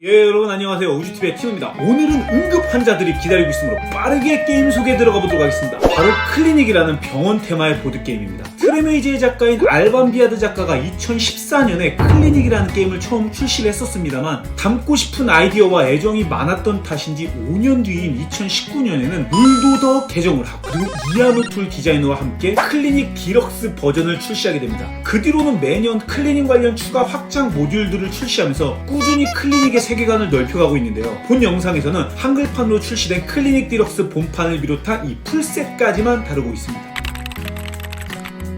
예, 여러분 안녕하세요. 우주TV의 티노입니다. 오늘은 응급 환자들이 기다리고 있으므로 빠르게 게임 소개에 들어가 보도록 하겠습니다. 바로 클리닉이라는 병원 테마의 보드게임입니다. 트레메이지의 작가인 알반 비아드 작가가 2014년에 클리닉이라는 게임을 처음 출시를 했었습니다만 담고 싶은 아이디어와 애정이 많았던 탓인지 5년 뒤인 2019년에는 룰도더 개정을 하고 그리고 이아노툴 디자이너와 함께 클리닉 디럭스 버전을 출시하게 됩니다. 그 뒤로는 매년 클리닉 관련 추가 확장 모듈들을 출시하면서 꾸준히 클리닉의 세계관을 넓혀가고 있는데요. 본 영상에서는 한글판으로 출시된 클리닉 디럭스 본판을 비롯한 이 풀셋까지만 다루고 있습니다.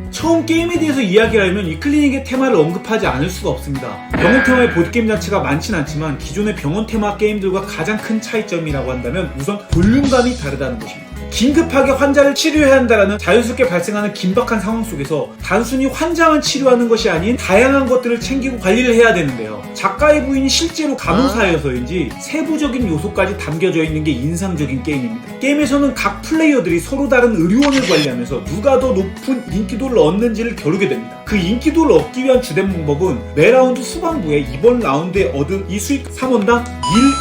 처음 게임에 대해서 이야기를 하려면 이 클리닉의 테마를 언급하지 않을 수가 없습니다. 병원 테마의 보드게임 자체가 많진 않지만 기존의 병원 테마 게임들과 가장 큰 차이점이라고 한다면 우선 볼륨감이 다르다는 것입니다. 긴급하게 환자를 치료해야 한다는 자연스럽게 발생하는 긴박한 상황 속에서 단순히 환자만 치료하는 것이 아닌 다양한 것들을 챙기고 관리를 해야 되는데요. 작가의 부인이 실제로 간호사여서인지 세부적인 요소까지 담겨져 있는 게 인상적인 게임입니다. 게임에서는 각 플레이어들이 서로 다른 의료원을 관리하면서 누가 더 높은 인기도를 얻는지를 겨루게 됩니다. 그 인기도를 얻기 위한 주된 방법은 매 라운드 후반부에 이번 라운드에 얻은 이 수익 3원당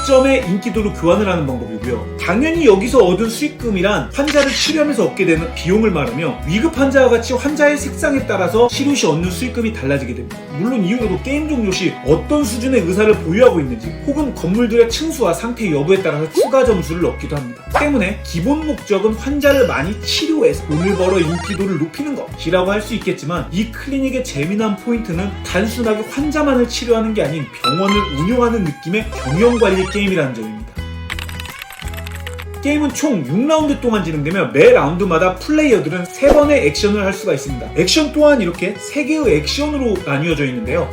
1점의 인기도를 교환을 하는 방법이고요. 당연히 여기서 얻은 수익금이란 환자를 치료하면서 얻게 되는 비용을 말하며 위급 환자와 같이 환자의 색상에 따라서 치료 시 얻는 수익금이 달라지게 됩니다. 물론 이후로도 게임 종료 시 어떤 수준의 의사를 보유하고 있는지 혹은 건물들의 층수와 상태 여부에 따라서 추가 점수를 얻기도 합니다. 때문에 기본 목적은 환자를 많이 치료해서 돈을 벌어 인기도를 높이는 것이라고 할 수 있겠지만 이 클리닉의 재미난 포인트는 단순하게 환자만을 치료하는 게 아닌 병원을 운영하는 느낌의 경영관리 게임이라는 점입니다. 게임은 총 6라운드 동안 진행되며 매 라운드마다 플레이어들은 3번의 액션을 할 수가 있습니다. 액션 또한 이렇게 3개의 액션으로 나뉘어져 있는데요.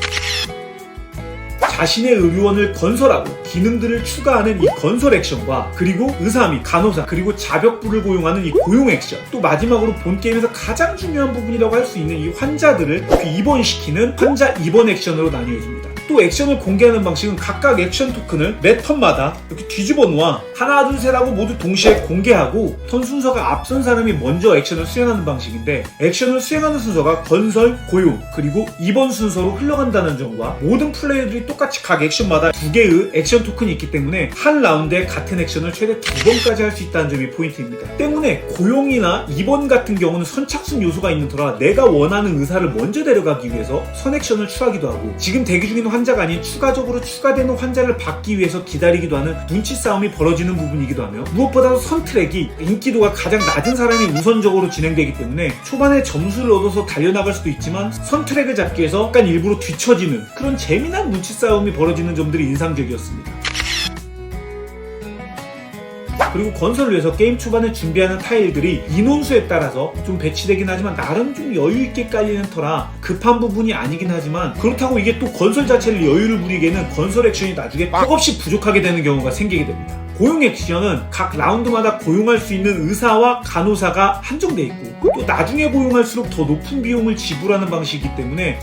자신의 의료원을 건설하고 기능들을 추가하는 이 건설 액션과 그리고 의사 및 간호사 그리고 자벽부를 고용하는 이 고용 액션, 또 마지막으로 본 게임에서 가장 중요한 부분이라고 할 수 있는 이 환자들을 입원시키는 환자 입원 액션으로 나뉘어집니다. 또 액션을 공개하는 방식은 각각 액션 토큰을 매 턴마다 이렇게 뒤집어 놓아 하나 둘 셋 하고 모두 동시에 공개하고 턴 순서가 앞선 사람이 먼저 액션을 수행하는 방식인데 액션을 수행하는 순서가 건설, 고용, 그리고 입원 순서로 흘러간다는 점과 모든 플레이어들이 똑같이 각 액션마다 2개의 액션 토큰이 있기 때문에 한 라운드에 같은 액션을 최대 2번까지 할 수 있다는 점이 포인트입니다. 때문에 고용이나 입원 같은 경우는 선착순 요소가 있는 터라 내가 원하는 의사를 먼저 데려가기 위해서 선 액션을 취하기도 하고 지금 대기 중인 환자가 아닌 추가적으로 추가되는 환자를 받기 위해서 기다리기도 하는 눈치 싸움이 벌어지는 부분이기도 하며 무엇보다도 선 트랙이 인기도가 가장 낮은 사람이 우선적으로 진행되기 때문에 초반에 점수를 얻어서 달려나갈 수도 있지만 선 트랙을 잡기 위해서 약간 일부러 뒤처지는 그런 재미난 눈치 싸움이 벌어지는 점들이 인상적이었습니다. 그리고 건설을 위해서 게임 초반에 준비하는 타일들이 인원수에 따라서 좀 배치되긴 하지만 나름 좀 여유있게 깔리는 터라 급한 부분이 아니긴 하지만 그렇다고 이게 또 건설 자체를 여유를 부리기에는 건설 액션이 나중에 턱없이 부족하게 되는 경우가 생기게 됩니다. 고용 액션은 각 라운드마다 고용할 수 있는 의사와 간호사가 한정돼 있고 또 나중에 고용할수록 더 높은 비용을 지불하는 방식이기 때문에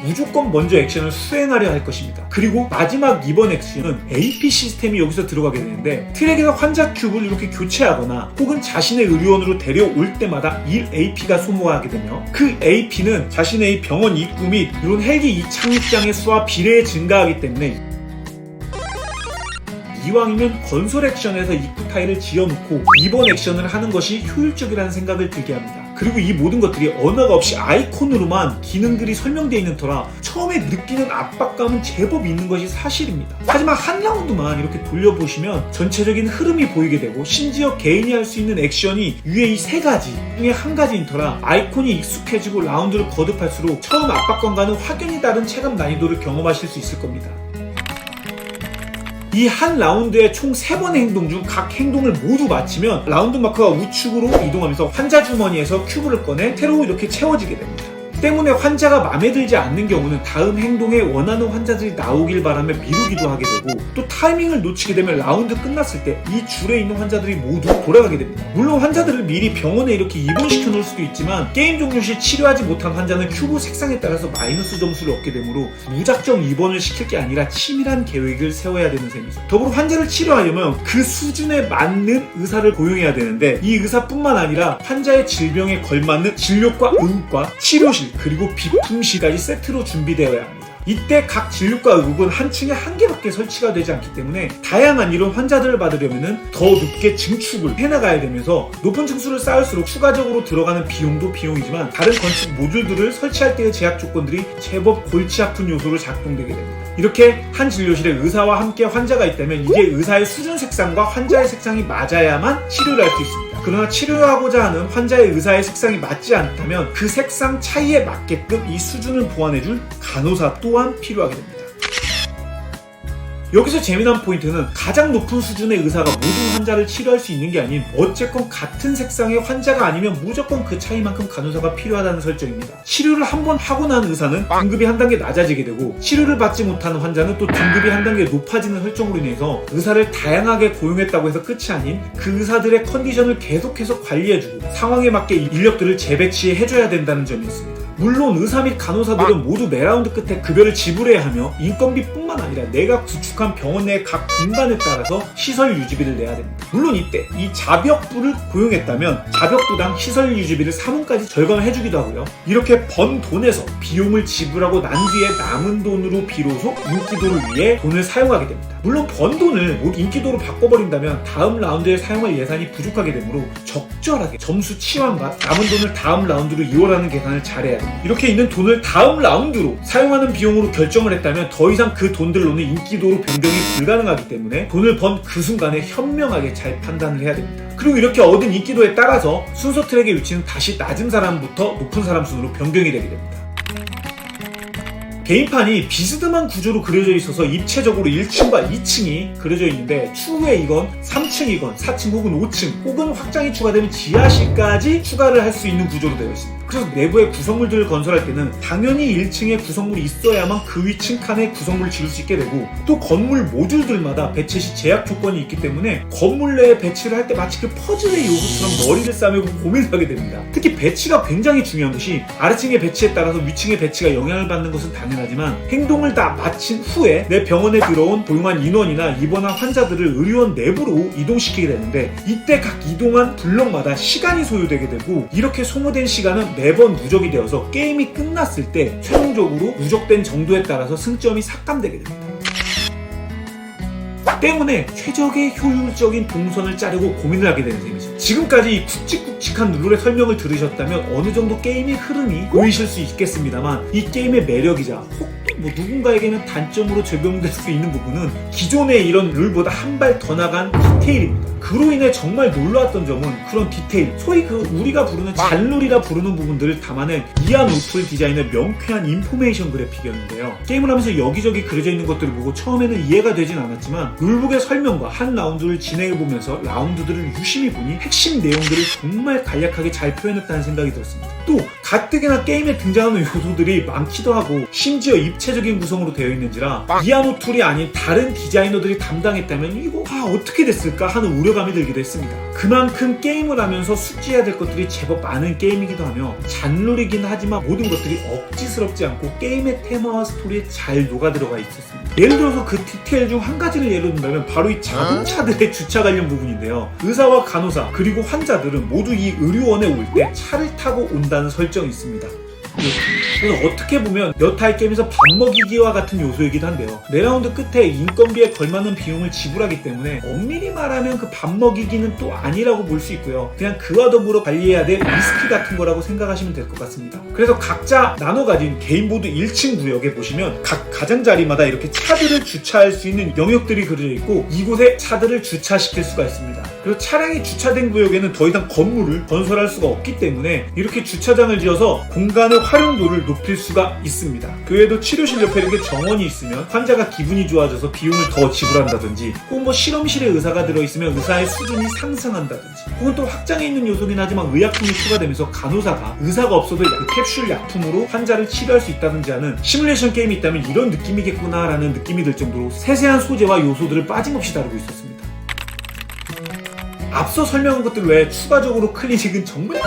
무조건 먼저 액션을 수행하려 할 것입니다. 그리고 마지막 이번 액션은 AP 시스템이 여기서 들어가게 되는데 트랙에서 환자 큐브를 이렇게 교체하거나 혹은 자신의 의료원으로 데려올 때마다 1AP가 소모하게 되며 그 AP는 자신의 병원 입구 및 이런 헬기 이착륙장의 수와 비례해 증가하기 때문에 이왕이면 건설 액션에서 입구 타일을 지어놓고 이번 액션을 하는 것이 효율적이라는 생각을 들게 합니다. 그리고 이 모든 것들이 언어가 없이 아이콘으로만 기능들이 설명되어 있는 터라 처음에 느끼는 압박감은 제법 있는 것이 사실입니다. 하지만 한 라운드만 이렇게 돌려보시면 전체적인 흐름이 보이게 되고 심지어 개인이 할 수 있는 액션이 위에 이 3가지 중에 한 가지인 터라 아이콘이 익숙해지고 라운드를 거듭할수록 처음 압박감과는 확연히 다른 체감 난이도를 경험하실 수 있을 겁니다. 이 한 라운드에 총 3번의 행동 중 각 행동을 모두 마치면 라운드 마크가 우측으로 이동하면서 환자 주머니에서 큐브를 꺼내 새로 이렇게 채워지게 됩니다. 때문에 환자가 마음에 들지 않는 경우는 다음 행동에 원하는 환자들이 나오길 바라며 미루기도 하게 되고 또 타이밍을 놓치게 되면 라운드 끝났을 때 이 줄에 있는 환자들이 모두 돌아가게 됩니다. 물론 환자들을 미리 병원에 이렇게 입원시켜 놓을 수도 있지만 게임 종료 시 치료하지 못한 환자는 큐브 색상에 따라서 마이너스 점수를 얻게 되므로 무작정 입원을 시킬 게 아니라 치밀한 계획을 세워야 되는 셈이죠. 더불어 환자를 치료하려면 그 수준에 맞는 의사를 고용해야 되는데 이 의사뿐만 아니라 환자의 질병에 걸맞는 진료과 의과, 치료실 그리고 비품실까지 세트로 준비되어야 합니다. 이때 각 진료과 의국은 한 층에 한 개밖에 설치가 되지 않기 때문에 다양한 이런 환자들을 받으려면 더 높게 증축을 해나가야 되면서 높은 층수를 쌓을수록 추가적으로 들어가는 비용도 비용이지만 다른 건축 모듈들을 설치할 때의 제약 조건들이 제법 골치 아픈 요소로 작동되게 됩니다. 이렇게 한 진료실에 의사와 함께 환자가 있다면 이게 의사의 수준 색상과 환자의 색상이 맞아야만 치료를 할 수 있습니다. 그러나 치료하고자 하는 환자의 의사의 색상이 맞지 않다면 그 색상 차이에 맞게끔 이 수준을 보완해줄 간호사 또한 필요하게 됩니다. 여기서 재미난 포인트는 가장 높은 수준의 의사가 모든 환자를 치료할 수 있는 게 아닌 어쨌건 같은 색상의 환자가 아니면 무조건 그 차이만큼 간호사가 필요하다는 설정입니다. 치료를 한번 하고 난 의사는 등급이 한 단계 낮아지게 되고 치료를 받지 못하는 환자는 또 등급이 한 단계 높아지는 설정으로 인해서 의사를 다양하게 고용했다고 해서 끝이 아닌 그 의사들의 컨디션을 계속해서 관리해주고 상황에 맞게 인력들을 재배치해줘야 된다는 점이 있습니다. 물론 의사 및 간호사들은 모두 매라운드 끝에 급여를 지불해야 하며 인건비뿐만 아니라 내가 구축한 병원 내 각 공간에 따라서 시설 유지비를 내야 됩니다. 물론 이때 이 자벽부를 고용했다면 자벽부당 시설 유지비를 3원까지 절감해주기도 하고요. 이렇게 번 돈에서 비용을 지불하고 난 뒤에 남은 돈으로 비로소 인기도를 위해 돈을 사용하게 됩니다. 물론 번 돈을 인기도로 바꿔버린다면 다음 라운드에 사용할 예산이 부족하게 되므로 적절하게 점수 치환과 남은 돈을 다음 라운드로 이월하는 계산을 잘해야 됩니다. 이렇게 있는 돈을 다음 라운드로 사용하는 비용으로 결정을 했다면 더 이상 그 돈들로는 인기도로 변경이 불가능하기 때문에 돈을 번 그 순간에 현명하게 잘 판단을 해야 됩니다. 그리고 이렇게 얻은 인기도에 따라서 순서 트랙의 위치는 다시 낮은 사람부터 높은 사람 순으로 변경이 되게 됩니다. 게임판이 비스듬한 구조로 그려져 있어서 입체적으로 1층과 2층이 그려져 있는데 추후에 이건 3층이건 4층 혹은 5층 혹은 확장이 추가되면 지하실까지 추가를 할 수 있는 구조로 되어 있습니다. 그래서 내부의 구성물들을 건설할 때는 당연히 1층에 구성물이 있어야만 그 위 층칸에 구성물을 지을 수 있게 되고 또 건물 모듈들마다 배치 시 제약 조건이 있기 때문에 건물 내에 배치를 할 때 마치 그 퍼즐의 요소처럼 머리를 싸매고 고민을 하게 됩니다. 특히 배치가 굉장히 중요한 것이 아래층의 배치에 따라서 위층의 배치가 영향을 받는 것은 당연하지만 행동을 다 마친 후에 내 병원에 들어온 고용한 인원이나 입원한 환자들을 의료원 내부로 이동시키게 되는데 이때 각 이동한 블럭마다 시간이 소요되게 되고 이렇게 소모된 시간은 매번 누적이 되어서 게임이 끝났을 때 최종적으로 누적된 정도에 따라서 승점이 삭감되게 됩니다. 때문에 최적의 효율적인 동선을 짜려고 고민을 하게 되는 셈이죠. 지금까지 이 굵직굵직한 룰의 설명을 들으셨다면 어느 정도 게임의 흐름이 보이실 수 있겠습니다만 이 게임의 매력이자 혹 누군가에게는 단점으로 적용될 수 있는 부분은 기존의 이런 룰보다 한 발 더 나간 디테일입니다. 그로 인해 정말 놀라웠던 점은 그런 디테일, 소위 그 우리가 부르는 잔룰이라 부르는 부분들을 담아낸 이안 오툴 디자인의 명쾌한 인포메이션 그래픽이었는데요. 게임을 하면서 여기저기 그려져 있는 것들을 보고 처음에는 이해가 되진 않았지만 룰북의 설명과 한 라운드를 진행해보면서 라운드들을 유심히 보니 핵심 내용들을 정말 간략하게 잘 표현했다는 생각이 들었습니다. 또 가뜩이나 게임에 등장하는 요소들이 많기도 하고 심지어 입체적인 구성으로 되어 있는지라 이안 오툴이 아닌 다른 디자이너들이 담당했다면 이거 어떻게 됐을까 하는 우려감이 들기도 했습니다. 그만큼 게임을 하면서 숙지해야 될 것들이 제법 많은 게임이기도 하며 잔룰이긴 하지만 모든 것들이 억지스럽지 않고 게임의 테마와 스토리에 잘 녹아들어가 있었습니다. 예를 들어서 그 디테일 중 한 가지를 예로 든다면 바로 이 자동차들의 주차 관련 부분인데요. 의사와 간호사 그리고 환자들은 모두 이 의료원에 올 때 차를 타고 온다는 설정이 있습니다. 그래서 어떻게 보면 몇 타입 게임에서 밥 먹이기와 같은 요소이기도 한데요. 매라운드 끝에 인건비에 걸맞는 비용을 지불하기 때문에 엄밀히 말하면 그 밥 먹이기는 또 아니라고 볼 수 있고요. 그냥 그와 더불어 관리해야 될 리스크 같은 거라고 생각하시면 될 것 같습니다. 그래서 각자 나눠 가진 개인보드 1층 구역에 보시면 각 가장자리마다 이렇게 차들을 주차할 수 있는 영역들이 그려져 있고 이곳에 차들을 주차시킬 수가 있습니다. 그리고 차량이 주차된 구역에는 더 이상 건물을 건설할 수가 없기 때문에 이렇게 주차장을 지어서 공간의 활용도를 높일 수가 있습니다. 그 외에도 치료실 옆에 이렇게 정원이 있으면 환자가 기분이 좋아져서 비용을 더 지불한다든지 혹은 실험실에 의사가 들어있으면 의사의 수준이 상승한다든지 혹은 또 확장해 있는 요소긴 하지만 의약품이 추가되면서 간호사가 의사가 없어도 그 캡슐 약품으로 환자를 치료할 수 있다든지 하는 시뮬레이션 게임이 있다면 이런 느낌이겠구나 라는 느낌이 들 정도로 세세한 소재와 요소들을 빠짐없이 다루고 있었습니다. 앞서 설명한 것들 외에 추가적으로 클리닉은 정말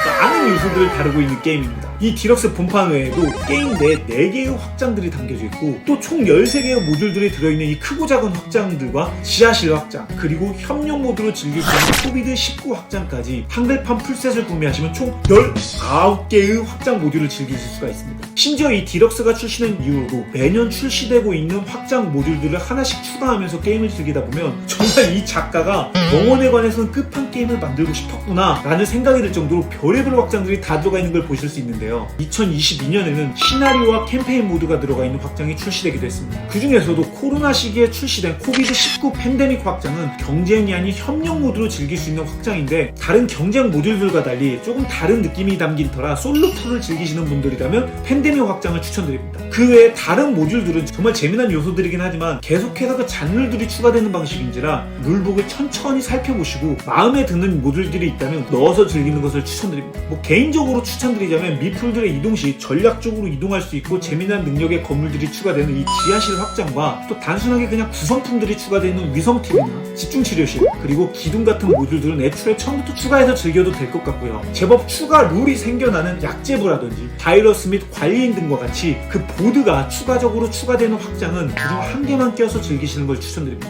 많은 요소들을 다루고 있는 게임입니다. 이 디럭스 본판 외에도 게임 내 4개의 확장들이 담겨져 있고 또 총 13개의 모듈들이 들어있는 이 크고 작은 확장들과 지하실 확장, 그리고 협력 모드로 즐길 수 있는 코비드19 확장까지 한글판 풀셋을 구매하시면 총 19개의 확장 모듈을 즐기실 수가 있습니다. 심지어 이 디럭스가 출시된 이후로도 매년 출시되고 있는 확장 모듈들을 하나씩 추가하면서 게임을 즐기다 보면 정말 이 작가가 영혼에 관해서는 끝판 게임을 만들고 싶었구나 라는 생각이 들 정도로 별의별 확장들이 다 들어가 있는 걸 보실 수 있는데요. 2022년에는 시나리오와 캠페인 모드가 들어가 있는 확장이 출시되기도 했습니다. 그 중에서도 코로나 시기에 출시된 코비드19 팬데믹 확장은 경쟁이 아닌 협력 모드로 즐길 수 있는 확장인데 다른 경쟁 모듈들과 달리 조금 다른 느낌이 담긴 터라 솔로2를 즐기시는 분들이라면 팬데믹 확장을 추천드립니다. 그 외에 다른 모듈들은 정말 재미난 요소들이긴 하지만 계속해서 그 잔물들이 추가되는 방식인지라 룰북을 천천히 살펴보시고 마음에 드는 모듈들이 있다면 넣어서 즐기는 것을 추천드립니다. 개인적으로 추천드리자면 미풀들의 이동 시 전략적으로 이동할 수 있고 재미난 능력의 건물들이 추가되는 이 지하실 확장과 또 단순하게 그냥 구성품들이 추가되는 위성팀이나 집중치료실, 그리고 기둥 같은 모듈들은 애초에 처음부터 추가해서 즐겨도 될 것 같고요. 제법 추가 룰이 생겨나는 약제부라든지 바이러스 및 관리인 등과 같이 그 보드가 추가적으로 추가되는 확장은 그중 한 개만 껴서 즐기시는 걸 추천드립니다.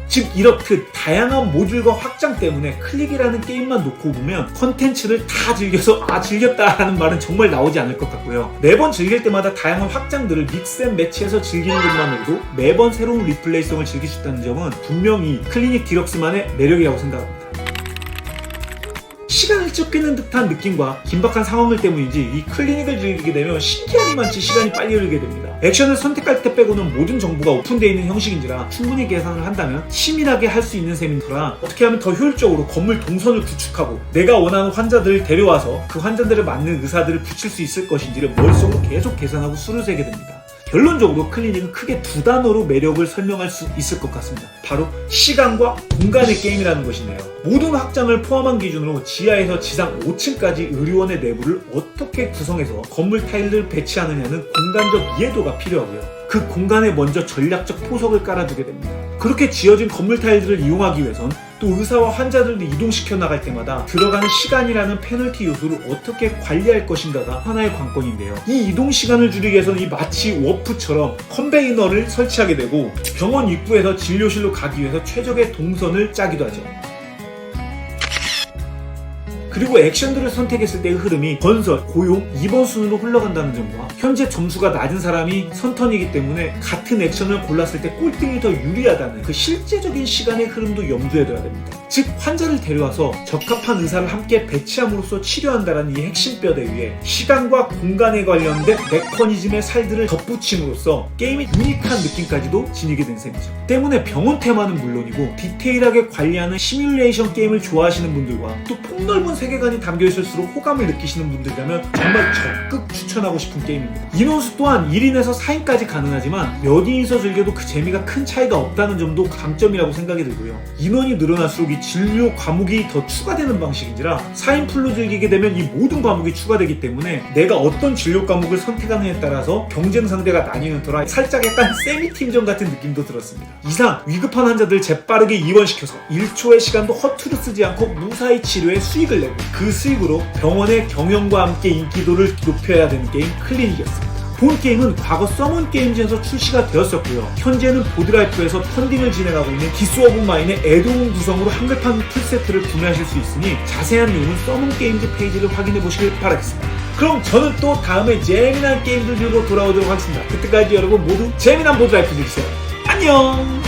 즉 이렇듯 다양한 모듈과 확장 때문에 클릭이라는 게임만 놓고 보면 컨텐츠를 다 즐겨서 즐겼다 라는 말은 정말 나오지 않을 것 같고요. 매번 즐길 때마다 다양한 확장들을 믹스앤매치해서 즐기는 것만으로도 매번 새로운 리플레이성을 즐길 수 있다는 점은 분명히 클리닉 디럭스만의 매력이라고 생각합니다. 시간을 쫓기는 듯한 느낌과 긴박한 상황들 때문인지 이 클리닉을 즐기게 되면 신기하기만치 시간이 빨리 흐르게 됩니다. 액션을 선택할 때 빼고는 모든 정보가 오픈되어 있는 형식인지라 충분히 계산을 한다면 치밀하게 할 수 있는 셈인 터라 어떻게 하면 더 효율적으로 건물 동선을 구축하고 내가 원하는 환자들을 데려와서 그 환자들을 맞는 의사들을 붙일 수 있을 것인지를 머릿속으로 계속 계산하고 수를 세게 됩니다. 결론적으로 클리닉은 크게 2단어로 매력을 설명할 수 있을 것 같습니다. 바로 시간과 공간의 게임이라는 것이네요. 모든 확장을 포함한 기준으로 지하에서 지상 5층까지 의료원의 내부를 어떻게 구성해서 건물 타일을 배치하느냐는 공간적 이해도가 필요하고요. 그 공간에 먼저 전략적 포석을 깔아주게 됩니다. 그렇게 지어진 건물 타일들을 이용하기 위해선 또 의사와 환자들을 이동시켜 나갈 때마다 들어가는 시간이라는 페널티 요소를 어떻게 관리할 것인가가 하나의 관건인데요. 이 이동 시간을 줄이기 위해서는 이 마치 워프처럼 컨베이너를 설치하게 되고 병원 입구에서 진료실로 가기 위해서 최적의 동선을 짜기도 하죠. 그리고 액션들을 선택했을 때의 흐름이 건설, 고용, 입원 순으로 흘러간다는 점과 현재 점수가 낮은 사람이 선턴이기 때문에 같은 액션을 골랐을 때 꼴등이 더 유리하다는 그 실제적인 시간의 흐름도 염두에 둬야 됩니다. 즉 환자를 데려와서 적합한 의사를 함께 배치함으로써 치료한다는 이 핵심 뼈대 위에 시간과 공간에 관련된 메커니즘의 살들을 덧붙임으로써 게임의 유니크한 느낌까지도 지니게 된 셈이죠. 때문에 병원 테마는 물론이고 디테일하게 관리하는 시뮬레이션 게임을 좋아하시는 분들과 또 폭넓은 세계관이 담겨있을수록 호감을 느끼시는 분들이라면 정말 적극 추천하고 싶은 게임입니다. 인원수 또한 1인에서 4인까지 가능하지만 몇 인이서 즐겨도 그 재미가 큰 차이가 없다는 점도 강점이라고 생각이 들고요. 인원이 늘어날수록 이 진료 과목이 더 추가되는 방식인지라 4인 풀로 즐기게 되면 이 모든 과목이 추가되기 때문에 내가 어떤 진료 과목을 선택하느냐에 따라서 경쟁 상대가 나뉘는 터라 살짝 약간 세미팀전 같은 느낌도 들었습니다. 이상 위급한 환자들 재빠르게 입원시켜서 1초의 시간도 허투루 쓰지 않고 무사히 치료에 수익을 내고 그 수익으로 병원의 경영과 함께 인기도를 높여야 되는 게임 클리닉이었습니다. 본 게임은 과거 서먼 게임즈에서 출시가 되었었고요. 현재는 보드라이프에서 펀딩을 진행하고 있는 기스 오브 마인의 애드온 구성으로 한글판 풀세트를 구매하실 수 있으니 자세한 내용은 서먼 게임즈 페이지를 확인해 보시길 바라겠습니다. 그럼 저는 또 다음에 재미난 게임들 들고 돌아오도록 하겠습니다. 그때까지 여러분 모두 재미난 보드라이프 되세요. 안녕!